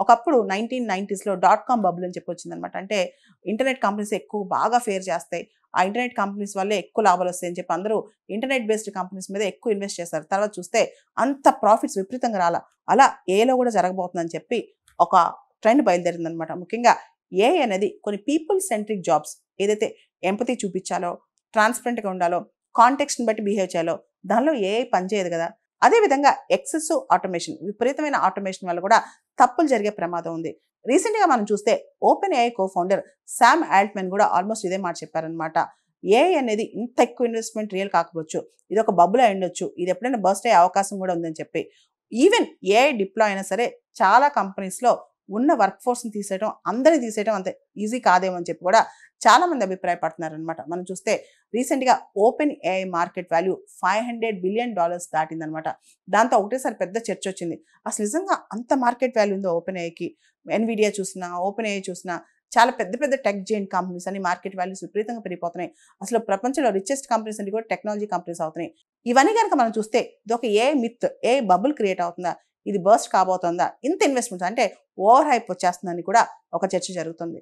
ఒకప్పుడు 1990స్లో .com bubble అని చెప్పి వచ్చిందనమాట. అంటే ఇంటర్నెట్ కంపెనీస్ ఎక్కువ బాగా ఫేర్ చేస్తాయి. ఆ ఇంటర్నెట్ కంపెనీస్ వల్లే ఎక్కువ లాభాలు వస్తాయని చెప్పి అందరూ ఇంటర్నెట్ బేస్డ్ కంపెనీస్ మీద ఎక్కువ ఇన్వెస్ట్ చేస్తారు. తర్వాత చూస్తే అంత ప్రాఫిట్స్ విపరీతంగా రాలా. అలా ఏలో కూడా జరగబోతుందని చెప్పి ఒక ట్రెండ్ బయలుదేరిందనమాట. ముఖ్యంగా ఏఐ అనేది కొన్ని పీపుల్ సెంట్రిక్ జాబ్స్ ఏదైతే ఎంపతి చూపించాలో, ట్రాన్స్పరెంట్గా ఉండాలో, కాంటెక్స్ట్ని బట్టి బిహేవ్ చేయాలో దానిలో ఏఐ పనిచేయదు కదా. అదేవిధంగా ఎక్సెసివ్ ఆటోమేషన్, విపరీతమైన ఆటోమేషన్ వల్ల కూడా తప్పులు జరిగే ప్రమాదం ఉంది. రీసెంట్గా మనం చూస్తే open AI co founder Sam Altman కూడా ఆల్మోస్ట్ ఇదే మాట చెప్పారనమాట. ఏఐ అనేది ఇంత ఎక్కువ ఇన్వెస్ట్మెంట్ రియల్ కాకపోవచ్చు, ఇది ఒక బబుల్ అయి ఉండొచ్చు, ఇది ఎప్పుడైనా బర్స్ట్ అయ్యే అవకాశం కూడా ఉందని చెప్పి. ఈవెన్ ఏఐ డిప్లాయ్ అయినా సరే చాలా కంపెనీస్లో ఉన్న వర్క్ ఫోర్స్ని తీసేయడం, అందరినీ తీసేయడం అంత ఈజీ కాదేమో అని చెప్పి కూడా చాలా మంది అభిప్రాయపడుతున్నారనమాట. మనం చూస్తే రీసెంట్గా open AI market value $500 billion దాటిందనమాట. దాంతో ఒకటేసారి పెద్ద చర్చ వచ్చింది. అసలు నిజంగా అంత మార్కెట్ వాల్యూ ఉందో ఓపెన్ ఏఐకి. ఎన్విడియా చూసినా, ఓపెన్ ఏఐ చూసినా చాలా పెద్ద పెద్ద టెక్ జైంట్ కంపెనీస్ అని మార్కెట్ వాల్యూస్ విపరీతంగా పెరిగిపోతున్నాయి. అసలు ప్రపంచంలో రిచెస్ట్ కంపెనీస్ అన్ని కూడా టెక్నాలజీ కంపెనీస్ అవుతున్నాయి. ఇవన్నీ కనుక మనం చూస్తే ఇది ఒక AI myth, AI bubble create అవుతుందా, ఇది బర్స్ట్ కాబోతుందా, ఇంత ఇన్వెస్ట్మెంట్స్ అంటే ఓవర్ హైప్ వచ్చేస్తుందని కూడా ఒక చర్చ జరుగుతుంది.